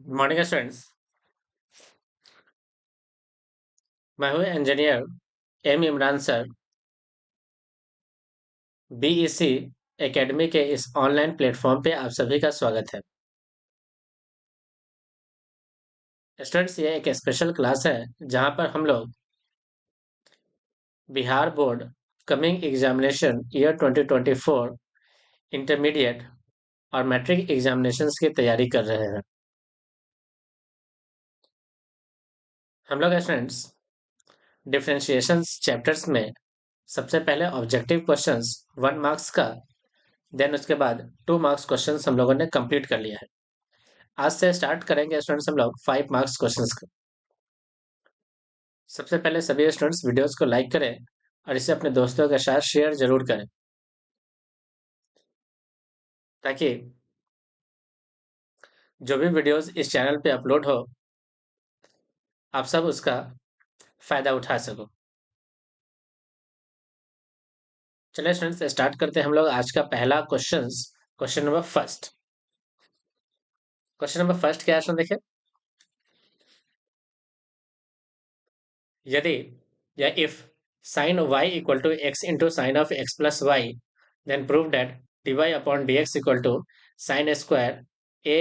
Good morning students. मैं हूँ engineer M Imran sir. BEC academy के इस ऑनलाइन प्लेटफॉर्म पे आप सभी का स्वागत है। स्टूडेंट्स, ये एक स्पेशल क्लास है जहाँ पर हम लोग Bihar board coming examination year 2024 intermediate और मैट्रिक एग्जामिनेशंस की तैयारी कर रहे हैं। हम लोग स्टूडेंट्स डिफरेंशिएशंस चैप्टर्स में सबसे पहले ऑब्जेक्टिव क्वेश्चंस 1 मार्क्स का, देन उसके बाद 2 मार्क्स क्वेश्चंस हम लोगों ने कंप्लीट कर लिया है। आज से स्टार्ट करेंगे स्टूडेंट्स हम लोग 5 मार्क्स क्वेश्चंस का। सबसे पहले सभी स्टूडेंट्स वीडियोस को लाइक करें और इसे अपने दोस्तों के साथ शेयर जरूर करें ताकि जो भी वीडियोस इस चैनल पे अपलोड हो आप सब उसका फायदा उठा सको। चलिए स्टूडेंट्स स्टार्ट करते हैं हम लोग आज का पहला question number first. Question number first क्या है देखिए, यदि या if sine y equal to x into sine of x plus y, then prove that dy upon dx equal to sine square a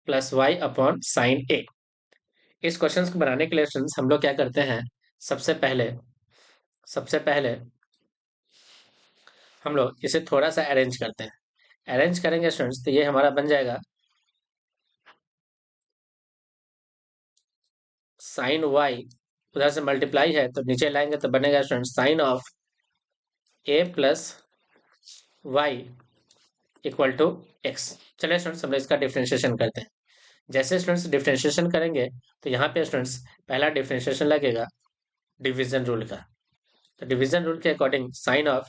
plus y upon sine a। इस question को बनाने के लिए स्टूडेंट्स हम लोग क्या करते हैं, सबसे पहले हम लोग इसे थोड़ा सा अरेंज करते हैं। अरेंज करेंगे स्टूडेंट्स तो ये हमारा बन जाएगा साइन वाई, उधर से मल्टीप्लाई है तो नीचे लाएंगे तो बनेगा students sine of A plus y equal to x. चलिए स्टूडेंट्स हम लोग इसका डिफ्रेंशिएशन करते हैं। जैसे स्टूडेंट्स डिफ्रेंशिएशन करेंगे तो यहाँ पे स्टूडेंट्स पहला डिफ्रेंशिएशन लगेगा डिवीजन रूल का। तो डिवीजन रूल के according sine of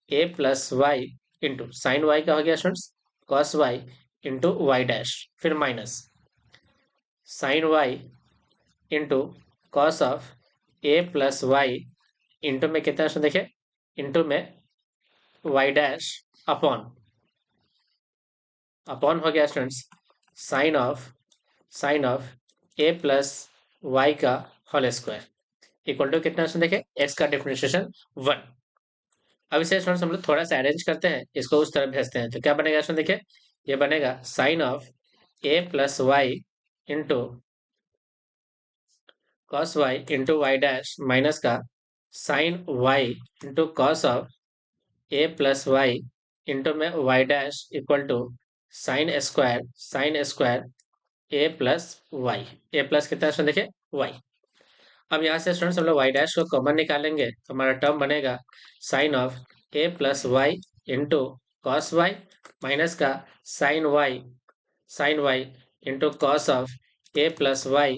A plus Y into sine Y का हो गया students cos Y into Y dash, फिर minus sine Y into cos of A plus Y into में कितना देखिए इंटू में वाई डैश अपॉन अपॉन हो गया students sine of A plus y का होल स्क्वायर इक्वल टू कितना देखिए एक्स का डिफरेंशिएशन 1। अब इसे स्टूडेंट्स हम लोग थोड़ा सा अरेंज करते हैं, इसको उस तरफ भेजते हैं तो क्या बनेगा स्टूडेंट देखिए, ये बनेगा sine of A plus Y into cos Y into Y dash minus का sine Y into cos of A plus Y into में Y dash equal to sine square A plus Y. A plus कितना है देखिए Y. अब यहाँ से students हम लोग वाई डैश को कॉमन निकालेंगे तो हमारा टर्म बनेगा sine of A plus Y into cos Y minus का sine Y into cos of A plus Y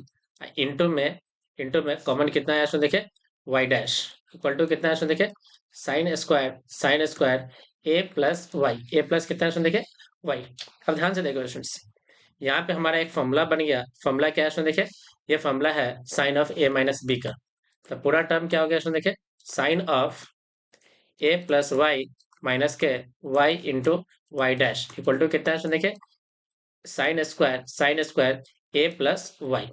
into में कॉमन कितना है इसमें देखिए वाई डैश इक्वल टू कितना है इसमें देखिए साइन स्क्वायर ए प्लस वाई। ए प्लस कितना है इसमें देखिए वाई। अब ध्यान से देखो स्टूडेंट्स, यहाँ पे हमारा एक फॉर्मूला बन गया। फॉर्मूला क्या है इसमें देखिए, ये फॉर्मूला है sine of A minus B का। तो पूरा टर्म क्या हो गया इसमें देखिए sine of A plus Y minus के Y into Y dash equal to कितना है इसमें देखिए साइन स्क्वायर ए प्लस वाई।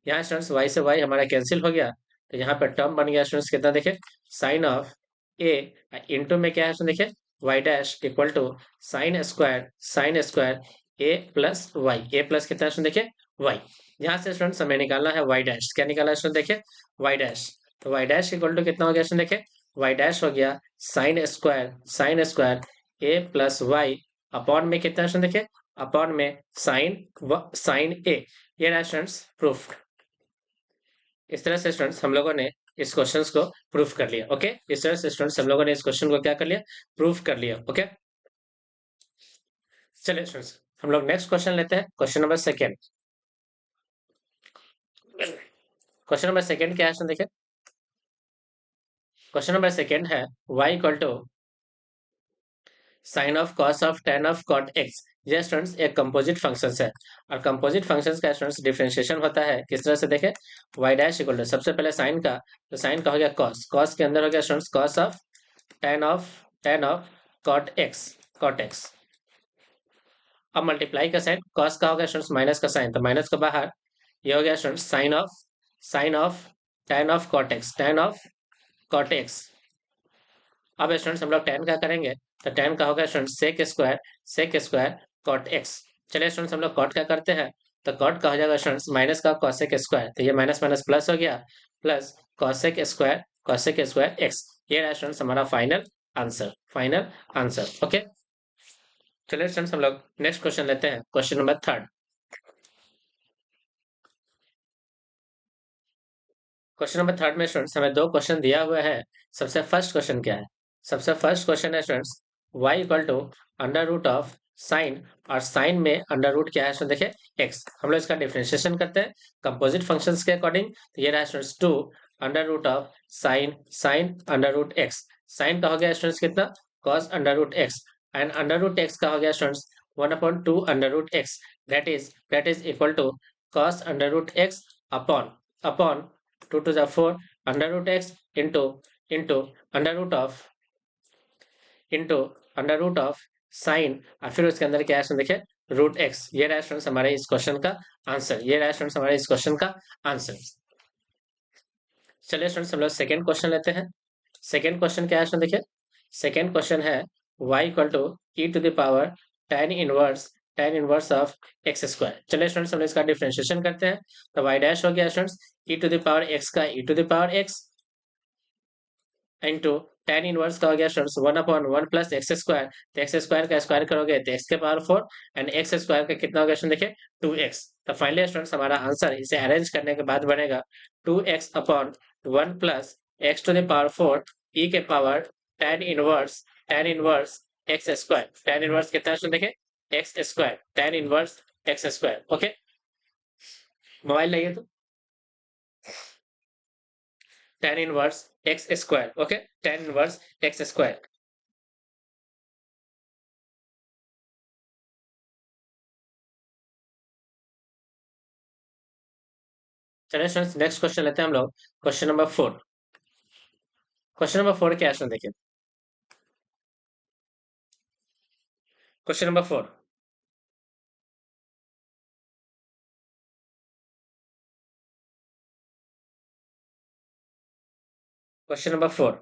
यहाँ स्टूडेंट्स वाई से वाई हमारा कैंसिल हो गया तो यहाँ पर टर्म बन गया स्टूडेंट्स कितना देखिए साइन ऑफ ए इंटू में क्या है इसमें देखिए Y dash equal to sine square A plus Y. A plus कितना है इसमें देखिए वाई। यहाँ से स्टूडेंट्स हमें निकालना है वाई डैश। क्या निकाला है स्टूडेंट देखिए वाई डैश। तो वाई डैश इक्वल टू कितना हो गया स्टूडेंट देखिए वाई डैश हो गया साइन स्क्वायर ए प्लस वाई अपॉन में कितना स्टूडेंट देखिए अपॉन में साइन ए। ये रहा स्टूडेंट्स प्रूफ। इस तरह से स्टूडेंट्स हम लोगों ने इस क्वेश्चंस को प्रूफ कर लिया। ओके, इस तरह से स्टूडेंट्स हम लोगों ने इस क्वेश्चन को क्या कर लिया, प्रूफ कर लिया। ओके, चलिए स्टूडेंट्स हम लोग नेक्स्ट क्वेश्चन लेते हैं। Question number second. Question number second क्या है देखिए, क्वेश्चन नंबर सेकेंड है y equal to sine of cos of tan of cot x. ये स्टूडेंट्स एक कंपोजिट फंक्शंस है और कंपोजिट फंक्शंस का स्टूडेंट्स डिफरेंशिएशन होता है किस तरह से देखें y डैश इक्वल टू सबसे पहले साइन का, तो साइन का हो गया कॉस, कॉस के अंदर हो गया students cos of tan of cot x अब मल्टीप्लाई का साइन कॉस का होगा स्टूडेंट्स माइनस का साइन, तो माइनस का बाहर, ये हो गया students sine of tan of cot x. अब स्टूडेंट्स हम लोग tan का करेंगे, तो tan का होगा students sec square cot x. चलिए स्टूडेंट्स हम लोग कॉट का करते हैं, तो कॉट का हो जाएगा स्टूडेंट्स माइनस का कॉसेक स्क्वायर, तो ये माइनस माइनस प्लस हो गया, प्लस कॉसेक स्क्वायर एक्स। ये रहा स्टूडेंट्स हमारा फाइनल आंसर। ओके, चलिए स्टूडेंट्स हम लोग नेक्स्ट क्वेश्चन लेते हैं, क्वेश्चन नंबर 3। क्वेश्चन नंबर 3 में स्टूडेंट्स हमें दो क्वेश्चन दिया हुआ है। सबसे फर्स्ट क्वेश्चन क्या है? सबसे फर्स्ट क्वेश्चन है students y equal to under root of sine, और साइन में अंडर रूट क्या है स्टूडेंट देखिए x। हम लोग इसका डिफरेंशिएशन करते हैं कंपोजिट फंक्शंस के अकॉर्डिंग, तो ये रहा students 2 under root of sine under root x. Sine का हो गया स्टूडेंट्स कितना? cos under root x, and under root x का हो गया students 1/2 under root x, that is equal to cos under root x upon 2 to the 4 under root x into under root of sine, और फिर उसके अंदर क्या है देखिए रूट एक्स। ये रहा स्टूडेंट्स हमारे इस क्वेश्चन का आंसर। चलिए स्टूडेंट्स हम लोग सेकंड क्वेश्चन लेते हैं। सेकंड क्वेश्चन क्या है स्टूडेंट देखिए, सेकंड क्वेश्चन है y equal to e to the power tan inverse of x square. चलिए स्टूडेंट्स हम लोग इसका डिफरेंशिएशन करते हैं, तो y डैश हो गया students E to the power X का E to the power X into tan inverse का हो गया स्टूडेंट्स 1/1 प्लस एक्स स्क्वायर, तो एक्स स्क्वायर का स्क्वायर करोगे तो एक्स के पावर 4, एंड एक्स स्क्वायर का कितना हो गया स्टूडेंट देखिए 2x। तो फाइनली स्टूडेंट्स हमारा आंसर इसे अरेंज करने के बाद बनेगा 2x/1 plus x to the power 4 e के power tan inverse x square. tan inverse कितना स्टूडेंट देखिए x square, tan inverse x square. Okay, mobile लाइए तो tan inverse x square. Okay, tan inverse x square. चलिए students next question लेते हैं हम लोग, क्वेश्चन नंबर 4। क्वेश्चन नंबर 4 क्या है देखिए, क्वेश्चन नंबर 4। Question number 4।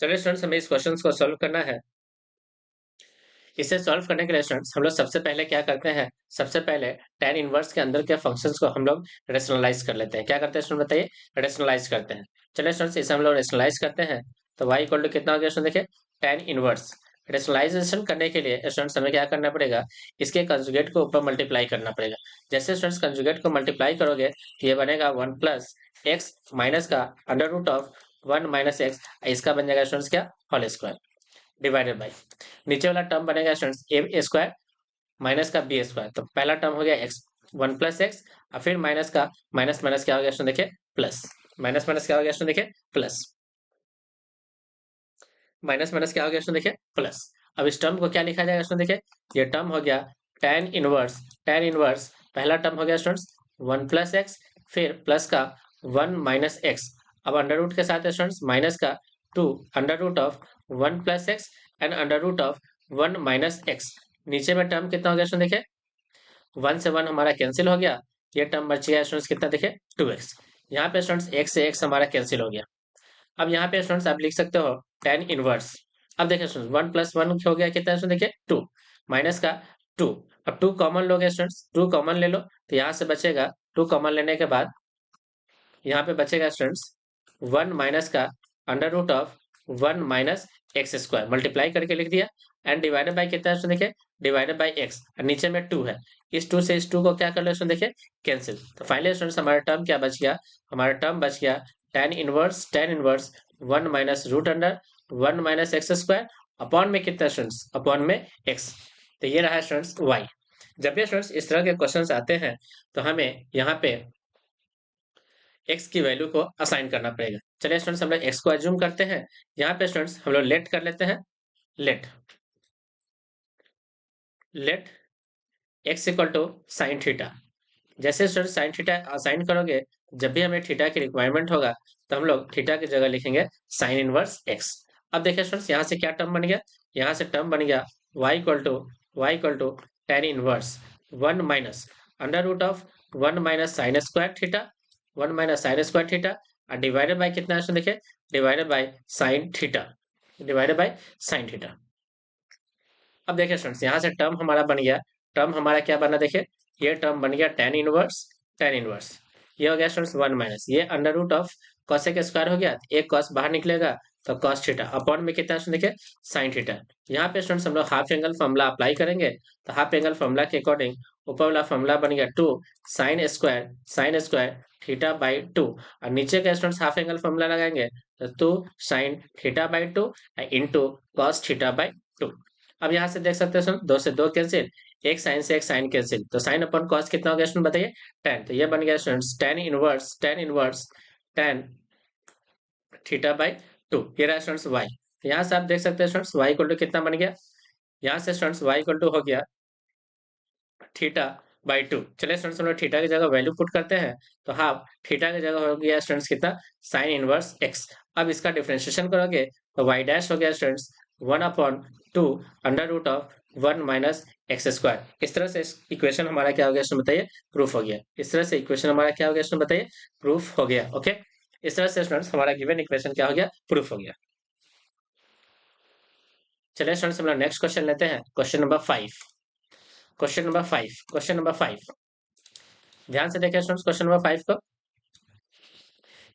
चलिए स्टूडेंट्स हमें इस क्वेश्चन को सॉल्व करना है। इसे सॉल्व करने के लिए स्टूडेंट्स हम लोग सबसे पहले क्या करते हैं, सबसे पहले tan इनवर्स के अंदर के फंक्शंस को हम लोग रेशनलाइज कर लेते हैं। क्या करते हैं स्टूडेंट बताइए? रेशनलाइज करते हैं। चलिए स्टूडेंट्स इसे हम लोग रेशनलाइज करते हैं, तो y इक्वल टू कितना हो गया स्टूडेंट देखिए tan इनवर्स। रेशनलाइजेशन करने के लिए स्टूडेंट्स हमें क्या करना पड़ेगा, इसके कंजुगेट को ऊपर मल्टीप्लाई करना पड़ेगा। जैसे स्टूडेंट्स कंजुगेट को मल्टीप्लाई करोगे तो ये बनेगा 1 प्लस एक्स माइनस का under root of 1 minus x, इसका बन जाएगा स्टूडेंट्स क्या होल स्क्वायर डिवाइडेड बाई नीचे वाला टर्म बनेगा स्टूडेंट्स ए स्क्वायर माइनस का बी स्क्वायर। तो पहला टर्म हो गया एक्स 1 प्लस एक्स, और फिर माइनस का माइनस माइनस क्या हो गया स्टूडेंट देखिए प्लस, माइनस माइनस क्या हो गया स्टूडेंट देखिए प्लस, माइनस माइनस क्या हो गया स्टूडेंट देखिए प्लस। अब इस टर्म को क्या लिखा जाएगा स्टूडेंट देखिए, ये टर्म हो गया tan इनवर्स पहला टर्म हो गया स्टूडेंट्स 1 प्लस एक्स, फिर प्लस का 1 माइनस एक्स। अब अंडर रूट के साथ स्टूडेंट्स माइनस का 2 under root of 1 plus x and under root of 1 minus x. नीचे में टर्म कितना हो गया स्टूडेंट देखिए 1 से 1 हमारा कैंसिल हो गया, ये टर्म बच गया स्टूडेंट्स कितना देखिए 2x। यहाँ पे स्टूडेंट्स x से x हमारा कैंसिल हो गया। अब यहाँ पे स्टूडेंट्स आप लिख सकते हो tan इनवर्स। अब देखिए स्टूडेंट्स 1 प्लस 1 हो गया कितना स्टूडेंट देखिए 2 माइनस का 2। अब 2 कॉमन लोगे स्टूडेंट्स, 2 कॉमन ले लो, तो यहाँ से बचेगा 2 कॉमन लेने के बाद यहाँ पे बचेगा स्टूडेंट्स 1 माइनस का under root of 1 minus x square multiply करके लिख दिया, एंड डिवाइडेड बाई कितना है देखिए डिवाइडेड बाई एक्स, और नीचे में 2 है। इस 2 से इस 2 को क्या कर लो स्टूडेंट देखिए कैंसिल। तो फाइनली स्टूडेंट्स हमारा टर्म क्या बच गया, हमारा टर्म बच गया tan inverse 1 minus root under 1 minus x square upon में कितना स्टूडेंट्स अपॉन में एक्स। तो ये रहा स्टूडेंट्स y। जब भी स्टूडेंट्स इस तरह के क्वेश्चंस आते हैं तो हमें यहाँ पे x की वैल्यू को असाइन करना पड़ेगा। चलिए स्टूडेंट्स हम लोग एक्स को एज्यूम करते हैं। यहाँ पे स्टूडेंट्स हम लोग लेट कर लेते हैं। Let let x equal to sine theta. जैसे स्टूडेंट साइन थीटा असाइन करोगे, जब भी हमें थीटा की रिक्वायरमेंट होगा तो हम लोग थीटा की जगह लिखेंगे साइन इनवर्स एक्स। अब देखिए स्टूडेंट्स यहाँ से क्या टर्म बन गया, यहाँ से टर्म बन गया y equal to tan inverse one minus under root of one minus sine square theta, one minus sine square theta और डिवाइडेड बाई कितना है देखिए, divided by sine theta, divided by sine theta. अब देखिए students यहाँ से term हमारा बन गया, टर्म हमारा क्या बना देखिए, ये टर्म बन गया टेन इनवर्स, ये हो गया स्टूडेंट्स वन माइनस ये under root of cosec square हो गया, एक कॉस बाहर निकलेगा तो कॉस थीटा अपॉन में कितना देखिए साइन थीटा। यहाँ पे स्टूडेंट्स हम लोग हाफ एंगल फॉर्मूला अप्लाई करेंगे, तो हाफ एंगल फॉर्मूला के अकॉर्डिंग ऊपर वाला फॉर्मूला बन गया two sine square theta by two, और नीचे का स्टूडेंट्स हाफ एंगल फॉर्मूला लगाएंगे तो two sine theta by two into cos theta by two. अब यहाँ से देख सकते हो दो से दो कैंसिल, एक साइन से एक साइन कैंसिल, तो साइन अपन कॉस कितना हो गया स्टूडेंट बताइए टेन, तो ये बन गया students tan inverse tan theta by to, ये रहा स्टूडेंट्स वाई। यहाँ से आप देख सकते हैं स्टूडेंट्स वाई इक्वल टू कितना बन गया, यहाँ से स्टूडेंट्स वाई इक्वल टू हो गया थीटा बाई टू। चलिए स्टूडेंट्स हम लोग थीटा की जगह वैल्यू पुट करते हैं, तो हाफ थीटा की जगह हो गया स्टूडेंट्स कितना साइन इनवर्स एक्स। अब इसका डिफरेंशिएशन करोगे तो वाई डैश हो गया students one upon two under root of one minus x square. इस तरह से इक्वेशन हमारा क्या हो गया स्टूडेंट बताइए, प्रूफ हो गया। इस तरह से इक्वेशन हमारा क्या हो गया स्टूडेंट बताइए, प्रूफ हो गया। ओके, इस तरह से स्टूडेंट्स हमारा गिवन इक्वेशन क्या हो गया, प्रूफ हो गया। चलिए स्टूडेंट्स हम लोग नेक्स्ट क्वेश्चन लेते हैं, question number five. Question number five ध्यान से देखें स्टूडेंट्स क्वेश्चन नंबर फाइव को।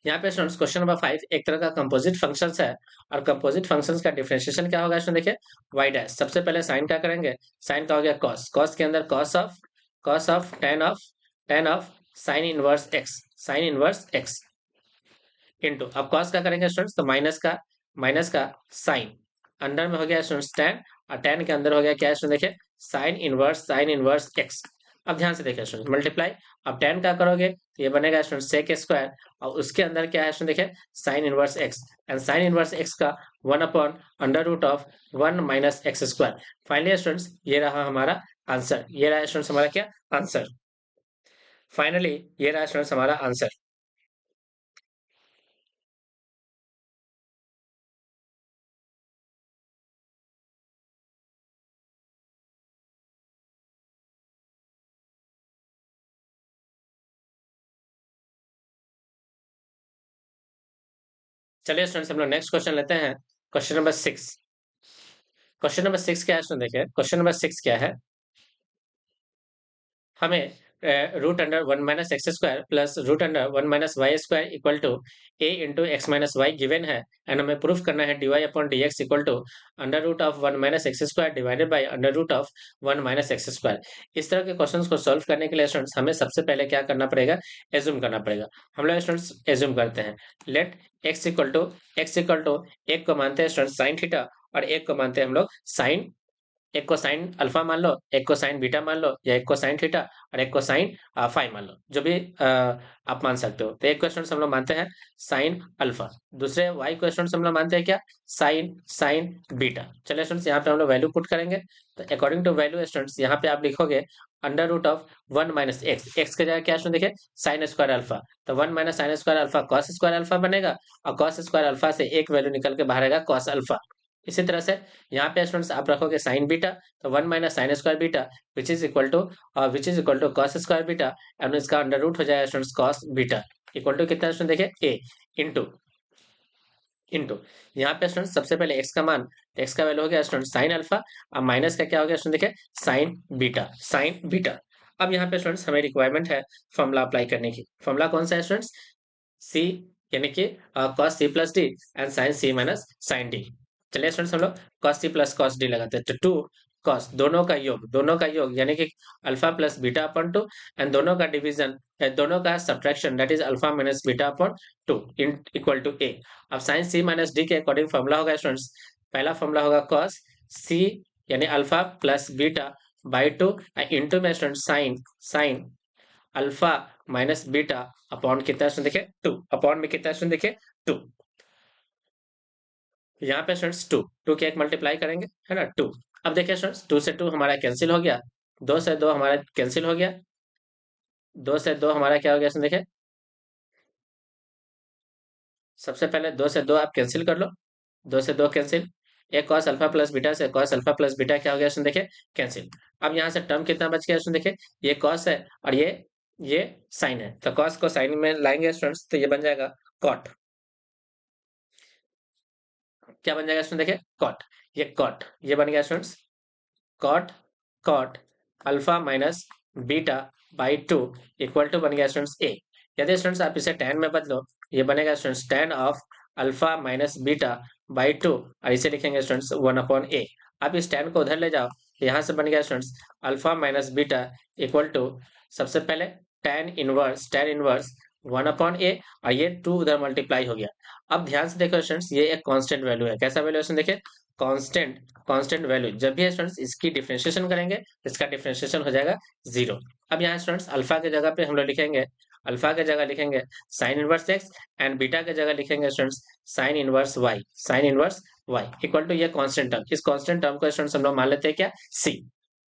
यहाँ पे स्टूडेंट्स क्वेश्चन नंबर फाइव एक तरह का कंपोजिट फंक्शंस है, और कंपोजिट फंक्शंस का डिफरेंशिएशन क्या होगा स्टूडेंट देखिए वाई डैश। सबसे पहले साइन क्या करेंगे, साइन का हो गया कॉस, कॉस के अंदर cos of tan of sine inverse x into, अब कॉस का करेंगे स्टूडेंट्स तो माइनस का साइन, अंडर में हो गया स्टूडेंट्स टेन, और टेन के अंदर हो गया क्या स्टूडेंट देखिए साइन इनवर्स एक्स। अब ध्यान से देखिए स्टूडेंट मल्टीप्लाई, अब टेन का करोगे तो ये बनेगा स्टूडेंट सेक स्क्वायर, और उसके अंदर क्या है स्टूडेंट देखिए sine inverse x, and sine inverse X का one upon under root of one minus x square. Finally students ये रहा हमारा आंसर, ये रहा स्टूडेंट्स हमारा क्या आंसर, फाइनली ये रहा स्टूडेंट्स हमारा आंसर। चलिए स्टूडेंट्स हम लोग नेक्स्ट क्वेश्चन लेते हैं, question number six. Question number six क्या है स्टूडेंट देखिए, क्वेश्चन नंबर सिक्स क्या है, हमें root under one minus x square plus root under one minus Y square equal to a into x minus y given है, and हमें proof करना है d y upon d x equal to under root of one minus x square divided by under root of one minus x square. इस तरह के question को solve करने के लिए स्टूडेंट्स हमें सबसे पहले क्या करना पड़ेगा, एज्यूम करना पड़ेगा। हम लोग स्टूडेंट्स एज्यूम करते हैं, लेट एक्स इक्वल टू एक को मानते हैं स्टूडेंट्स साइन थीटा, और एक को मानते हैं हम लोग साइन, एक को साइन अल्फा मान लो, एक को साइन बीटा मान लो, या एक को साइन थीटा और एक को साइन फाई मान लो, जो भी आप मान सकते हो। तो एक क्वेश्चन हम लोग मानते हैं साइन अल्फा, दूसरे वाई क्वेश्चन हम लोग मानते हैं क्या साइन साइन बीटा। चलिए स्टूडेंट्स यहाँ पे हम लोग वैल्यू पुट करेंगे, तो अकॉर्डिंग टू वैल्यू स्टूडेंट्स यहाँ पे आप लिखोगे under root of one minus x, x के जगह क्या स्टूडेंट देखिए साइन स्क्वायर अल्फा, तो one minus sine square alpha cos square alpha बनेगा, और कॉस स्क्वायर अल्फा से एक वैल्यू निकल के बाहर आएगा कॉस अल्फा। इसी तरह से यहाँ पे स्टूडेंट्स आप रखोगे साइन बीटा, तो one minus sine square beta which is equal to cos square beta, and इसका अंडर रूट हो जाएगा students cos beta equal to कितना स्टूडेंट देखिए ए इंटू इंटू, यहाँ पे स्टूडेंट सबसे पहले एक्स का मान, तो एक्स का वैल्यू हो गया स्टूडेंट साइन अल्फा, अब माइनस का क्या हो गया स्टूडेंट देखिए साइन बीटा। अब यहाँ पे स्टूडेंट्स हमें रिक्वायरमेंट है फॉर्मूला अप्लाई करने की, फॉर्मूला कौन सा है स्टूडेंट्स सी, यानी कि cos C plus D and sine C minus sine D. चलिए स्टूडेंट्स हम लोग cos C plus cos D लगाते हैं, तो टू कॉस दोनों का योग यानी कि alpha plus beta upon two, and दोनों का डिवीजन दोनों का subtraction that is alpha minus beta upon two in equal to A. अब साइन सी माइनस डी के अकॉर्डिंग फॉर्मूला होगा स्टूडेंट्स, पहला फॉर्मूला होगा कॉस सी यानी alpha plus beta by two into में student sine sine alpha minus beta upon कितना student देखिए two, upon में कितना स्टूडेंट देखिए टू। यहाँ पे स्टूडेंट्स टू के एक मल्टीप्लाई करेंगे, है ना, टू। अब देखिए स्टूडेंट्स, टू से टू हमारा कैंसिल हो गया, दो से दो हमारा कैंसिल हो गया, दो से दो हमारा क्या हो गया इसमें देखिए, सबसे पहले दो से दो आप कैंसिल कर लो, दो से दो कैंसिल, एक कॉस अल्फा प्लस बीटा से कॉस अल्फा प्लस बीटा क्या हो गया इसमें देखिए, कैंसिल। अब यहाँ से टर्म कितना बच गया इसमें देखिए, ये कॉस है और ये साइन है, तो कॉस को साइन में लाएंगे स्टूडेंट्स, तो ये बन जाएगा कॉट। क्या बन जाएगा इसमें देखिए, कॉट। ये कॉट, ये बन गया students cot, cot alpha minus beta by two equal to बन गया स्टूडेंट्स ए। यदि स्टूडेंट्स आप इसे tan में बदलो, ये बनेगा students tan of alpha minus beta by two, और इसे लिखेंगे स्टूडेंट्स वन अपॉन ए। आप इस tan को उधर ले जाओ, तो यहाँ से बन गया students alpha minus beta equal to, सबसे पहले tan inverse one upon a, और ये टू उधर मल्टीप्लाई हो गया। अब ध्यान से देखो स्टूडेंट्स, ये एक कांस्टेंट वैल्यू है, कैसा वैल्यू है देखिए, कांस्टेंट, कांस्टेंट वैल्यू। जब भी स्टूडेंट्स इसकी डिफरेंशिएशन करेंगे, इसका डिफरेंशिएशन हो जाएगा जीरो। अब यहाँ स्टूडेंट्स अल्फा के जगह पे हम लोग लिखेंगे, अल्फा के जगह लिखेंगे sine inverse x, and beta के जगह लिखेंगे students sine inverse y, sine inverse y equal to ये कांस्टेंट टर्म। इस कांस्टेंट टर्म को स्टूडेंट्स हम लोग मान लेते हैं क्या, सी।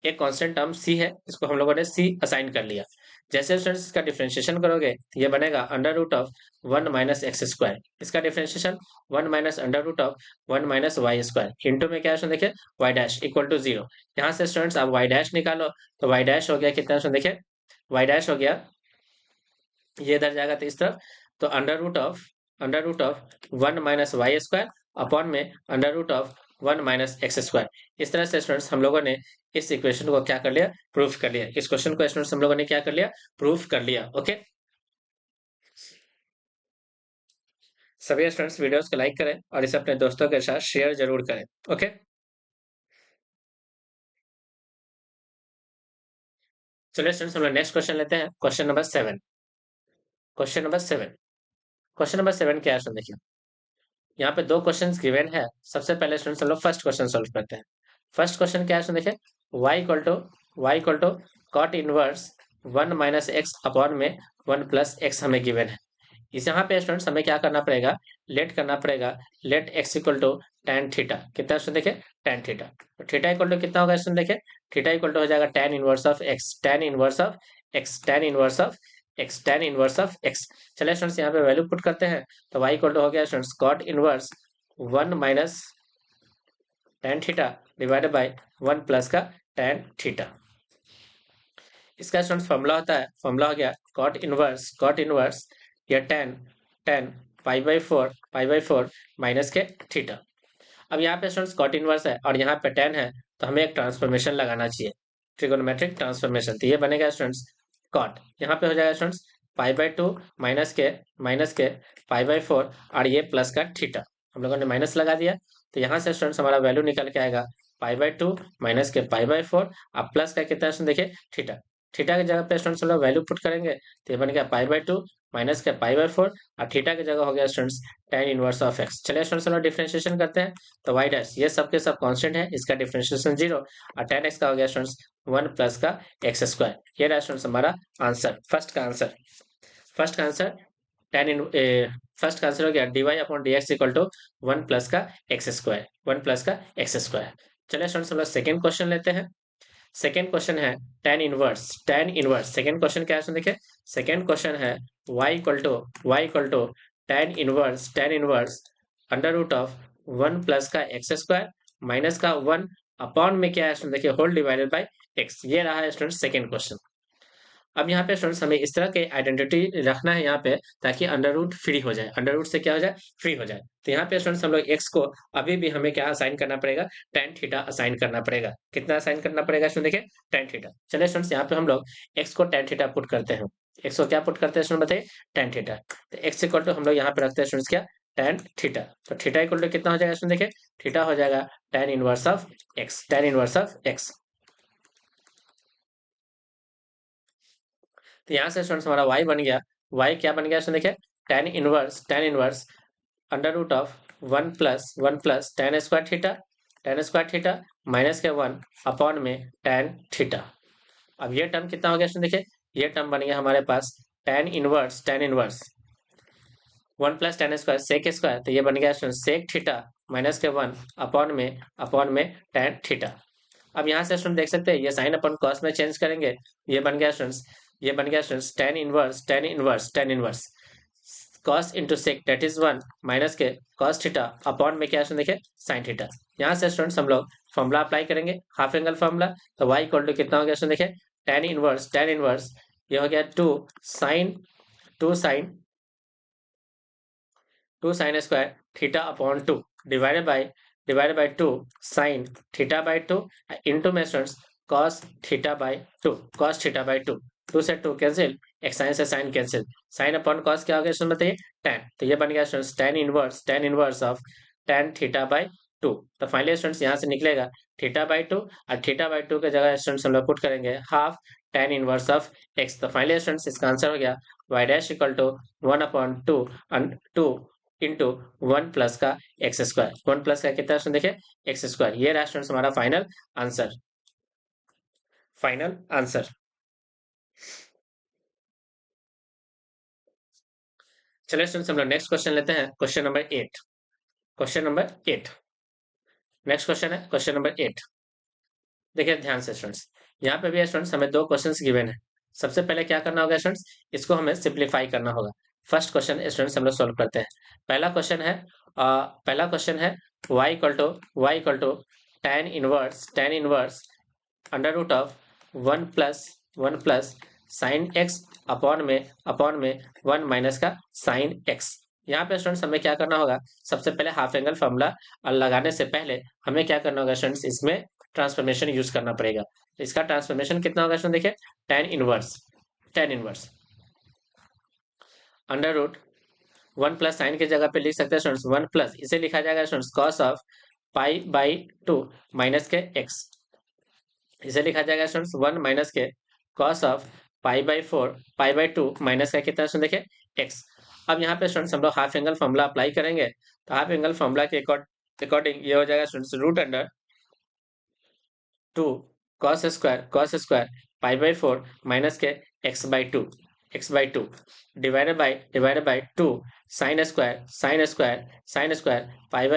एक कांस्टेंट टर्म सी है, इसको हम लोगों ने सी असाइन कर लिया। जैसे स्टूडेंट्स इसका डिफरेंशिएशन करोगे, तो ये बनेगा under root of one minus x square, इसका differentiation one minus under root of one minus Y square into में क्या है देखिए, Y dash equal to zero. यहाँ से स्टूडेंट्स आप वाई डैश निकालो, तो वाई डैश हो गया कितना देखिए, वाई डैश हो गया, ये इधर जाएगा तो इस तरफ, तो under root of one minus Y square upon में under root of one minus x square. इस तरह से स्टूडेंट्स हम लोगों ने इस इक्वेशन को क्या कर लिया, प्रूफ कर लिया। इस क्वेश्चन को स्टूडेंट्स हम लोगों ने क्या कर लिया, प्रूफ कर लिया। ओके, सभी स्टूडेंट्स वीडियोस को लाइक करें और इसे अपने दोस्तों के साथ शेयर जरूर करें। ओके, चलिए स्टूडेंट्स हम लोग नेक्स्ट क्वेश्चन लेते हैं, question number seven. Question number seven, question number seven क्या है देखिए, यहाँ पे दो क्वेश्चंस गिवन है। सबसे पहले स्टूडेंट्स हम लोग फर्स्ट क्वेश्चन सॉल्व करते हैं। फर्स्ट क्वेश्चन क्या है देखिए, y equal to cot inverse one minus x upon में वन प्लस एक्स हमें गिवन है। इस यहाँ पे स्टूडेंट्स हमें क्या करना पड़ेगा, लेट करना पड़ेगा, let x equal to tan theta. कितना स्टूडेंट देखिए, tan थीटा। तो थीटा इक्वल टू कितना होगा स्टूडेंट देखिए, थीटा इक्वल टू हो जाएगा tan inverse of x, tan inverse of x, tan inverse of x, tan inverse of x. चलिए students यहाँ पे वैल्यू पुट करते हैं, तो y इक्वल टू हो गया students cot inverse one minus tan theta divided by one plus का tan theta. इसका स्टूडेंट्स फॉर्मूला होता है, फॉर्मूला हो गया कॉट इनवर्स या tan pi by four minus के थीटा। अब यहाँ पे स्टूडेंट्स कॉट इनवर्स है और यहाँ पे tan है, तो हमें एक ट्रांसफॉर्मेशन लगाना चाहिए, ट्रिगोनोमेट्रिक ट्रांसफॉर्मेशन। तो ये बनेगा स्टूडेंट्स कॉट, यहाँ पे हो जाएगा students pi by two minus के पाई बाई फोर, और ये प्लस का थीटा, हम लोगों ने माइनस लगा दिया। तो यहाँ से स्टूडेंट्स हमारा वैल्यू निकल के आएगा पाई बाई टू माइनस के पाई बाई फोर, अब प्लस का कितना स्टूडेंट देखिए थीटा। थीटा की जगह पे स्टूडेंट्स हम लोग वैल्यू पुट करेंगे, तो ये बन गया पाई बाई टू माइनस के पाई बाई फोर, और थीटा की जगह हो गया students tan inverse of x. चलिए स्टूडेंट्स हम लोग डिफरेंशिएशन करते हैं, तो वाई डैश ये सब के सब कांस्टेंट है, इसका डिफरेंशिएशन जीरो, और tan एक्स का हो गया स्टूडेंट्स वन प्लस का एक्स स्क्वायर। ये रहा स्टूडेंट्स हमारा आंसर, फर्स्ट का आंसर। फर्स्ट का आंसर tan इन फर्स्ट का आंसर हो गया dy upon d x equal to one plus का एक्स स्क्वायर, वन प्लस का एक्स स्क्वायर। चलिए स्टूडेंट्स हम लोग सेकेंड क्वेश्चन लेते हैं। सेकेंड क्वेश्चन है tan इनवर्स। सेकेंड क्वेश्चन क्या है देखिए, सेकेंड क्वेश्चन है y equal to tan inverse under root of one plus का एक्स स्क्वायर माइनस का वन अपॉन में क्या है देखिए होल डिवाइडेड बाई एक्स। ये रहा है स्टूडेंट सेकेंड क्वेश्चन। अब यहाँ पे स्टूडेंट्स हमें इस तरह के आइडेंटिटी रखना है यहाँ पे, ताकि अंडर रूट फ्री हो जाए, अंडर रूट से क्या हो जाए, फ्री हो जाए। तो यहाँ पे स्टूडेंट्स हम लोग एक्स को अभी भी हमें क्या असाइन करना पड़ेगा, tan थीटा असाइन करना पड़ेगा। कितना असाइन करना पड़ेगा स्टूडेंट देखिए, tan थीटा। चलिए स्टूडेंट्स यहाँ पे हम लोग एक्स को tan थीटा पुट करते हैं। एक्स को क्या पुट करते हैं स्टूडेंट बताइए, tan थीटा। तो एक्स इक्वल टू हम लोग यहाँ पे रखते हैं स्टूडेंट्स क्या, tan थीटा। तो थीटा इक्वल टू कितना हो जाएगा स्टूडेंट देखिए, थीटा हो जाएगा tan inverse of x, tan inverse of x. तो यहाँ से स्टूडेंट्स हमारा y बन गया, y क्या बन गया स्टूडेंट देखिए, tan inverse under root of one plus tan square theta minus के वन अपॉन में tan थीटा। अब ये टर्म कितना हो गया स्टूडेंट देखिए, ये टर्म बन गया हमारे पास tan inverse one plus tan square sec square, तो ये बन गया स्टूडेंट सेक थीटा -1 अपॉन में tan थीटा। अब यहाँ से स्टूडेंट देख सकते हैं ये साइन अपन कॉस में चेंज करेंगे, ये बन गया स्टूडेंट्स, ये बन गया students tan inverse cos into sec that is 1 minus के कॉस थीटा अपॉन में क्या स्टूडेंट देखिए साइन थीटा। यहाँ से स्टूडेंट्स हम लोग फॉर्मूला अप्लाई करेंगे, हाफ एंगल फॉर्मूला। तो y इक्वल टू कितना हो गया स्टूडेंट देखिए tan इनवर्स ये हो गया 2 square theta upon 2 divided by 2 sine theta by 2 into में स्टूडेंट्स cos थीटा बाय 2 2 से 2 कैंसिल, एक साइन से sine cancel, sine upon cos क्या हो गया स्टूडेंट बताइए tan। तो ये बन गया students tan inverse of tan theta by 2। तो फाइनली स्टूडेंट्स यहाँ से निकलेगा थीटा बाय 2 और थीटा बाय 2 की जगह स्टूडेंट्स हम लोग पुट करेंगे half tan inverse of x। तो फाइनली स्टूडेंट्स इसका आंसर हो गया y डैश इक्वल टू 1/2 2 इंटू 1 प्लस का एक्स स्क्वायर। 1 प्लस का कितना स्टूडेंट देखिए एक्स स्क्वायर। ये रहा स्टूडेंट्स हमारा फाइनल आंसर। चलिए स्टूडेंट्स हम लोग नेक्स्ट क्वेश्चन लेते हैं, क्वेश्चन नंबर 8। नेक्स्ट क्वेश्चन है क्वेश्चन नंबर 8। देखिए ध्यान से स्टूडेंट्स, यहाँ पे भी स्टूडेंट्स हमें 2 क्वेश्चंस गिवन है। सबसे पहले क्या करना होगा स्टूडेंट्स, इसको हमें सिंप्लीफाई करना होगा। फर्स्ट क्वेश्चन स्टूडेंट्स हम लोग सोल्व करते हैं। पहला क्वेश्चन है y equal to tan inverse under root of 1 plus sine x upon में 1 माइनस का साइन एक्स। यहाँ पे स्टूडेंट्स हमें क्या करना होगा, सबसे पहले हाफ एंगल फॉर्मूला लगाने से पहले हमें क्या करना होगा स्टूडेंट्स, इसमें ट्रांसफॉर्मेशन यूज करना पड़ेगा। तो इसका ट्रांसफॉर्मेशन कितना होगा स्टूडेंट देखिए tan inverse under root 1 plus sine की जगह पे लिख सकते हैं स्टूडेंट्स 1 प्लस, इसे लिखा जाएगा students cos of pi by 2 minus के एक्स। इसे लिखा जाएगा स्टूडेंट्स 1 माइनस के cos of pi by 2 minus का कितना स्टूडेंट देखिए एक्स। अब यहाँ पे स्टूडेंट्स हम लोग हाफ एंगल फॉर्मूला अप्लाई करेंगे। तो हाफ एंगल फॉर्मूला के अकॉर्डिंग ये हो जाएगा students root under 2 cos square pi by 4 minus के X by two divided by 2 sine square pi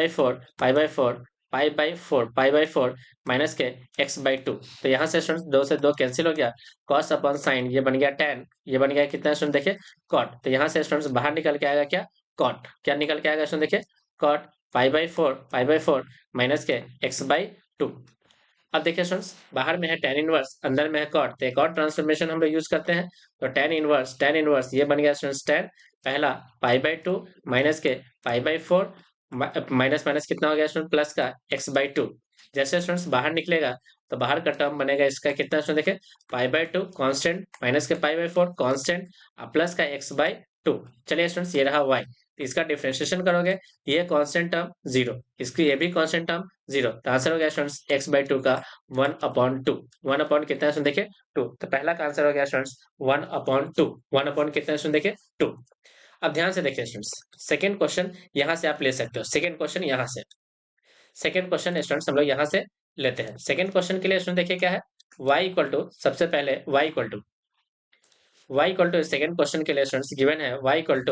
by four minus के x/2। तो यहाँ से स्टूडेंट 2 से 2 कैंसिल हो गया, कॉस अपॉन साइन ये बन गया tan, ये बन गया कितना स्टूडेंट देखिए कॉट। तो यहाँ से स्टूडेंट्स बाहर निकल के आएगा क्या कॉट, क्या निकल के आएगा स्टूडेंट देखिए cot pi by four minus के x/2। अब देखिए स्टूडेंट्स बाहर में है tan इनवर्स, अंदर में है कॉट, तो एक और ट्रांसफॉर्मेशन हम लोग यूज करते हैं। तो tan इनवर्स ये बन गया स्टूडेंट्स tan पहला पाई बाई 2 माइनस के पाई बाई 4 माइनस माइनस कितना हो गया स्टूडेंट प्लस का x/2। जैसे स्टूडेंट्स बाहर निकलेगा तो बाहर का टर्म बनेगा इसका कितना स्टूडेंट देखे पाई बाई 2 कांस्टेंट माइनस के पाई बाई 4 कांस्टेंट प्लस का x/2। चलिए स्टूडेंट्स ये रहा y, तो इसका डिफरेंशिएशन करोगे ये कांस्टेंट टर्म 0, इसकी ये भी कांस्टेंट टर्म 0, तो आंसर हो गया स्टूडेंट्स x/2 का 1/2। 1 अपॉन कितना स्टूडेंट देखिए 2। तो पहला का आंसर हो गया स्टूडेंट्स 1/2। 1 अपॉन कितना स्टूडेंट देखिए 2। अब ध्यान से देखिए स्टूडेंट्स सेकंड क्वेश्चन यहाँ से आप ले सकते हो, सेकंड क्वेश्चन स्टूडेंट्स हम लोग यहाँ से लेते हैं। सेकंड क्वेश्चन के लिए स्टूडेंट देखिए क्या है y इक्वल टू, सबसे पहले y equal to second question के लिए स्टूडेंट्स गिवन है y equal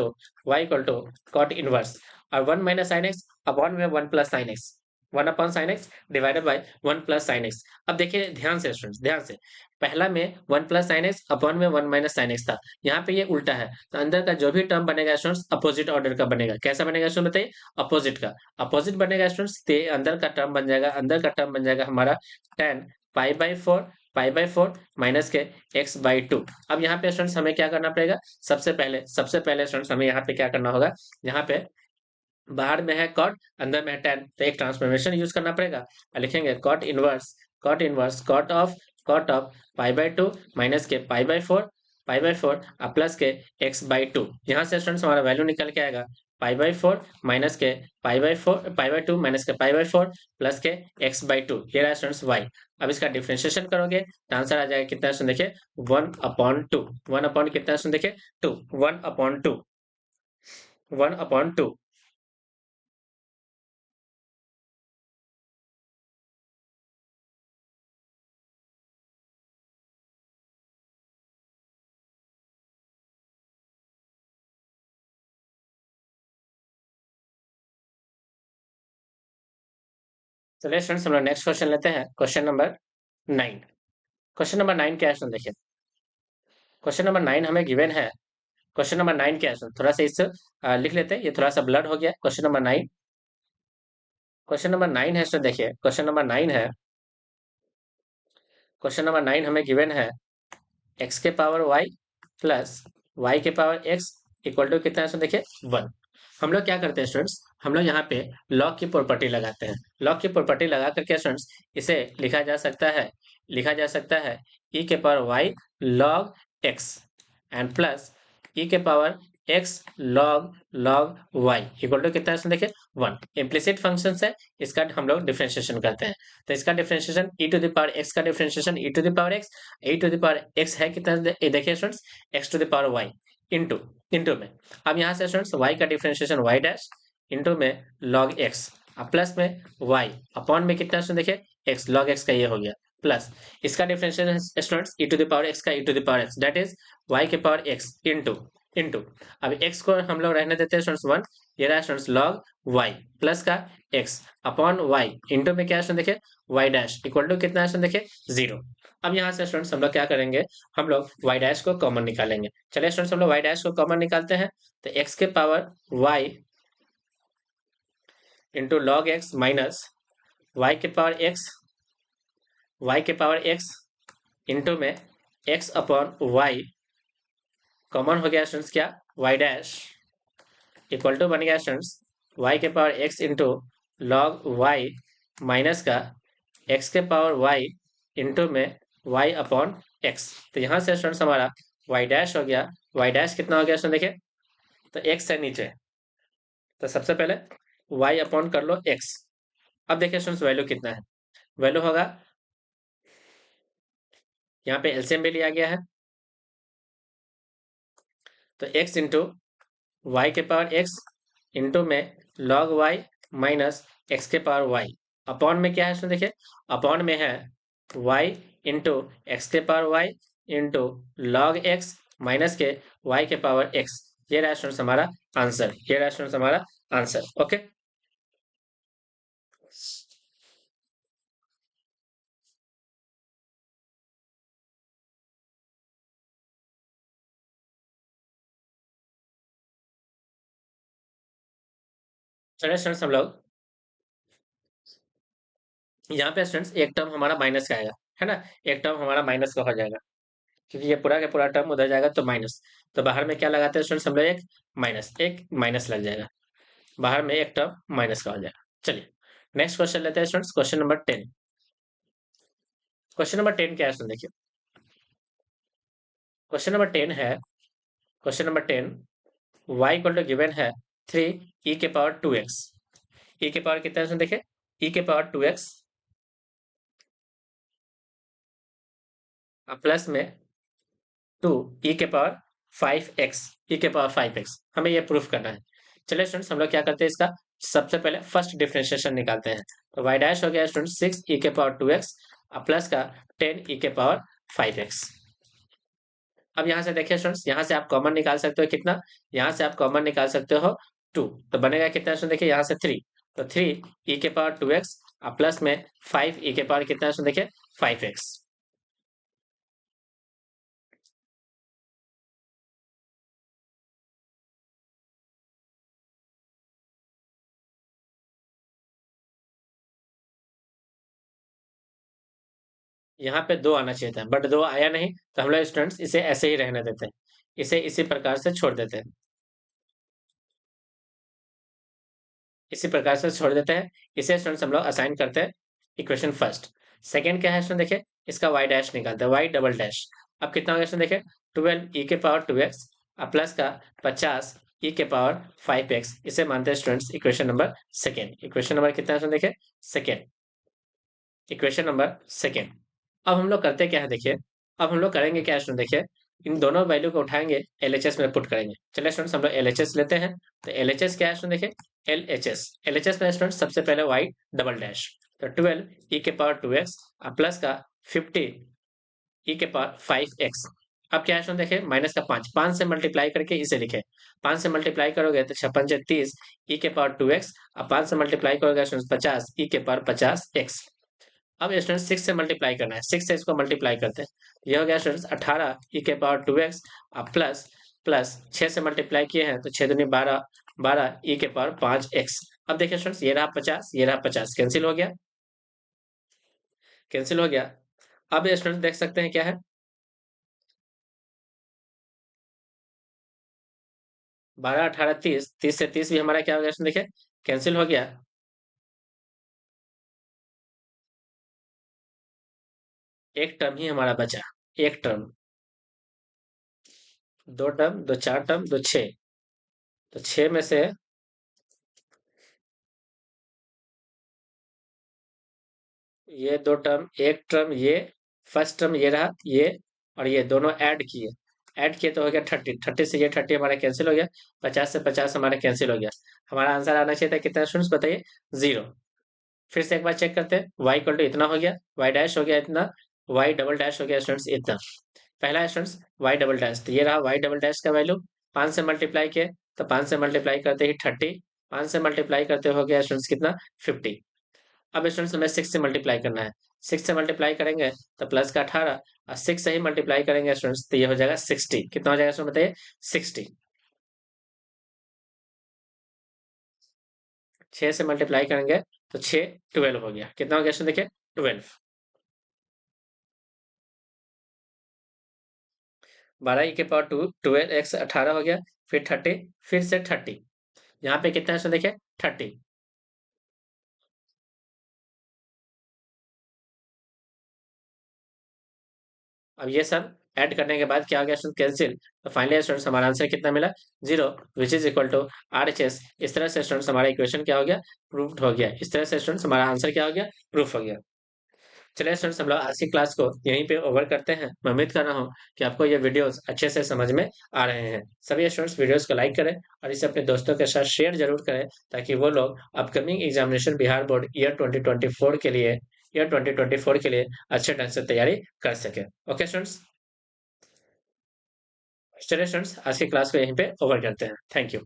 to cot inverse और 1 माइनस साइन एक्स अपॉन में 1 plus sine x, 1 upon sine x divided by 1 plus sine x. अब देखिए ध्यान से स्टूडेंट्स, ध्यान से, पहला में 1 प्लस साइन एक्स अपॉन में 1 माइनस साइन एक्स था, यहाँ पे ये उल्टा है। तो अंदर का जो भी टर्म बनेगा स्टूडेंट्स अपोजिट ऑर्डर का बनेगा। कैसा बनेगा स्टूडेंट बताइए अपोजिट का, अपोजिट बनेगा स्टूडेंट्स, अंदर का टर्म बन जाएगा हमारा tan पाई बाई 4 माइनस के x/2। अब यहाँ पे स्टूडेंट्स हमें क्या करना पड़ेगा, सबसे पहले स्टूडेंट्स हमें यहाँ पे क्या करना होगा, यहाँ पे बाहर में है कॉट अंदर में है tan, तो एक ट्रांसफॉर्मेशन यूज करना पड़ेगा। लिखेंगे cot inverse cot of pi by 2 minus के पाई बाई फोर प्लस के x/2। यहाँ से स्टूडेंट्स हमारा वैल्यू निकल के आएगा पाई बाई 4 माइनस के पाई बाई 2 माइनस के पाई बाई 4 प्लस के x/2। ये रहा स्टूडेंट्स y। अब इसका डिफरेंशिएशन करोगे तो आंसर आ जाएगा कितना स्टूडेंट देखिए 1/2। 1 अपॉन कितना स्टूडेंट देखिए 2, 1/2, 1/2। चलिए स्टूडेंट्स हम लोग नेक्स्ट क्वेश्चन लेते हैं, क्वेश्चन नंबर 9। क्वेश्चन नंबर 9 क्या है स्टूडेंट देखिए, क्वेश्चन नंबर 9 हमें गिवन है। क्वेश्चन नंबर 9 क्या है स्टूडेंट, थोड़ा सा इस लिख लेते हैं, ये थोड़ा सा ब्लड हो गया। क्वेश्चन नंबर 9, क्वेश्चन नंबर 9 है स्टूडेंट देखिए, क्वेश्चन नंबर 9 है, क्वेश्चन नंबर 9 हमें गिवन है x के पावर y प्लस y के पावर x इक्वल टू कितना है स्टूडेंट देखिए 1। हम लोग क्या करते हैं स्टूडेंट्स, हम लोग यहाँ पे लॉग की प्रॉपर्टी लगाते हैं। लॉग की प्रॉपर्टी लगा करके स्टूडेंट्स इसे लिखा जा सकता है, लिखा जा सकता है e के power y log x and plus e के power x log y equal to कितना है स्टूडेंट देखिए 1। इम्प्लिसिट फंक्शन है, इसका हम लोग डिफरेंशिएशन करते हैं। तो इसका differentiation e to the power x का differentiation e to the power x, e to the power x है कितना देखिए students x to the power y into into में। अब यहाँ से स्टूडेंट्स y का डिफरेंशिएशन y डैश इंटू में log x, अब प्लस में y अपॉन में कितना स्टूडेंट देखिए x log x का ये हो गया, प्लस इसका differentiation students e to the power x का e to the power x that is y के पावर x इंटू इंटू। अब x को हम लोग रहने देते हैं स्टूडेंट्स 1, ये रहा स्टूडेंट्स log y प्लस का x अपॉन y इंटू में क्या है स्टूडेंट देखिए y डैश इक्वल टू कितना है स्टूडेंट देखिए 0। अब यहाँ से स्टूडेंट्स हम लोग क्या करेंगे, हम लोग y डैश को कॉमन निकालेंगे। चलिए स्टूडेंट्स हम लोग y डैश को कॉमन निकालते हैं। तो x के power y into log x minus y के पावर x, y के पावर x इंटू में x अपॉन y कॉमन हो गया स्टूडेंट्स क्या y डैश इक्वल टू बन गया स्टूडेंट्स y के power x into log y minus का x के पावर y इंटू में y अपॉन x। तो यहाँ से स्टूडेंट्स हमारा y डैश हो गया, y डैश कितना हो गया स्टूडेंट देखिए, तो x है नीचे, तो सबसे पहले y अपॉन कर लो x। अब देखिए स्टूडेंट्स वैल्यू कितना है, वैल्यू होगा यहाँ पे एलसीएम भी लिया गया है, तो x इंटू वाई के पावर x इंटू में log y माइनस x के पावर y अपॉन में क्या है इसमें देखिए, अपॉन में है y इंटू एक्स के power y into log x minus के y के पावर x। ये रहा स्टूडेंट्स हमारा आंसर, ये रहा स्टूडेंट्स हमारा आंसर। ओके, चलिए स्टूडेंट्स हम लोग यहाँ पे स्टूडेंट्स एक टर्म हमारा माइनस का आएगा, है ना, एक टर्म हमारा माइनस का हो जाएगा, क्योंकि ये पूरा का पूरा टर्म उधर जाएगा तो माइनस। तो बाहर में क्या लगाते हैं स्टूडेंट्स हम लोग, एक माइनस लग जाएगा, बाहर में एक टर्म माइनस का हो जाएगा। चलिए नेक्स्ट क्वेश्चन लेते हैं students, question number 10। Question number 10 क्या है स्टूडेंट देखिए, क्वेश्चन नंबर 10 है, question number 10 y equal to given है 3 e के पावर 2x, e के पावर कितना है स्टूडेंट देखिए, e के पावर 2x प्लस में 2 e के पावर 5x, e के पावर 5x हमें ये प्रूफ करना है। चलिए स्टूडेंट्स हम लोग क्या करते हैं, इसका सबसे पहले फर्स्ट डिफरेंशिएशन निकालते हैं। तो y डैश हो गया स्टूडेंट 6 e के पावर 2x प्लस का 10 e के पावर 5x। अब यहाँ से देखिए स्टूडेंट्स, यहाँ से आप कॉमन निकाल सकते हो कितना, यहाँ से आप कॉमन निकाल सकते हो 2, तो बनेगा कितना स्टूडेंट देखिए यहाँ से 3, तो 3 e के पावर 2x प्लस में 5 e के पावर कितना स्टूडेंट देखिए 5x। यहाँ पे 2 आना चाहिए था बट 2 आया नहीं, तो हम लोग स्टूडेंट्स इसे ऐसे ही रहने देते हैं, इसे इसी प्रकार से छोड़ देते हैं, इसी प्रकार से छोड़ देते हैं। इसे स्टूडेंट्स हम लोग असाइन करते हैं इक्वेशन फर्स्ट। सेकंड क्या है स्टूडेंट देखिए, इसका y डैश निकालते हैं, y डबल डैश। अब कितना हो गया स्टूडेंट देखिए 12 e के पावर 2x प्लस का 50 e के पावर 5x, इसे मानते हैं students equation number second. Equation number कितना है स्टूडेंट देखिए सेकेंड, इक्वेशन नंबर सेकेंड। अब हम लोग करते क्या है देखिए, अब हम लोग करेंगे क्या स्टूडेंट देखिए, इन दोनों वैल्यू को उठाएंगे एलएचएस में पुट करेंगे। चलिए स्टूडेंट्स हम लोग एलएचएस लेते हैं। तो एलएचएस क्या है स्टूडेंट देखिए, एलएचएस, एलएचएस में स्टूडेंट सबसे पहले वाई डबल डैश, तो 12 e के पावर 2x प्लस का 50 e के पावर 5x अब क्या है सुन देखे, माइनस का 5, 5 से मल्टीप्लाई करके इसे लिखे। 5 से मल्टीप्लाई करोगे तो 56 ई के पावर 2x। अब 5 से मल्टीप्लाई करोगे 50 ई के पावर 50x। अब स्टूडेंट 6 से मल्टीप्लाई करना है, 6 से इसको मल्टीप्लाई करते हैं। यह हो गया स्टूडेंट 18 ई के पावर 2x। अब प्लस प्लस 6 से मल्टीप्लाई किए हैं तो 6 दूनी 12, 12 ई के पावर 5x। अब देखिए स्टूडेंट्स, ये रहा 50, ये रहा 50, कैंसिल हो गया, कैंसिल हो गया। अब स्टूडेंट देख सकते हैं क्या है, 12 18 30, 30 से 30 भी हमारा क्या हो गया स्टूडेंट, देखिए कैंसिल हो गया। एक टर्म ही हमारा बचा, एक टर्म। दो टर्म, दो चार टर्म, दो छः, तो छः में से ये दो टर्म, एक टर्म ये, फर्स्ट टर्म ये रहा ये, और ये दोनों ऐड किए, ऐड किए तो हो गया 30, 30 से ये 30 हमारा कैंसिल हो गया, 50 से 50 हमारा कैंसिल हो गया। हमारा आंसर आना चाहिए था कितना स्टूडेंट्स बताइए, 0। फिर से एक बार चेक करते हैं, y इक्वल टू इतना हो गया, y डैश हो गया इतना, y डबल डैश हो गया स्टूडेंट्स इतना। पहला स्टूडेंट्स y डबल डैश, तो ये रहा y डबल डैश का वैल्यू, 5 से मल्टीप्लाई किए तो 5 से मल्टीप्लाई करते ही 30, 5 से मल्टीप्लाई करते हो गया स्टूडेंट्स कितना, 50। अब स्टूडेंट्स हमें 6 से मल्टीप्लाई करना है, 6 से मल्टीप्लाई करेंगे तो प्लस का 18, और 6 से ही मल्टीप्लाई करेंगे स्टूडेंट्स तो ये हो जाएगा 60। कितना हो जाएगा स्टूडेंट बताइए, 60। 6 से मल्टीप्लाई करेंगे तो 6 12 हो गया, कितना हो गया स्टूडेंट देखिए, 12। 12 ई के पावर 2, 12x 18 हो गया, फिर 30, फिर से 30, यहाँ पे कितना है स्टूडेंट देखिए, 30। अब ये सब ऐड करने के बाद क्या हो गया स्टूडेंट, कैंसिल। तो फाइनली स्टूडेंट्स हमारा आंसर कितना मिला, 0, which is equal to RHS। इस तरह से स्टूडेंट्स हमारा इक्वेशन क्या हो गया, प्रूव्ड हो गया। इस तरह से स्टूडेंट्स हमारा आंसर क्या हो गया, प्रूफ हो गया। चलिए स्टूडेंट्स, हम लोग आज की क्लास को यहीं पे ओवर करते हैं। मैं उम्मीद कर रहा हूँ कि आपको ये वीडियोस अच्छे से समझ में आ रहे हैं। सभी स्टूडेंट्स वीडियोस को लाइक करें और इसे अपने दोस्तों के साथ शेयर जरूर करें, ताकि वो लोग upcoming examination Bihar board year 2024 के लिए, ईयर 2024 के लिए अच्छे ढंग से तैयारी कर सके। ओके स्टूडेंट्स, चलिए स्टूडेंट्स आज की क्लास को यहीं पे ओवर करते हैं। Thank you.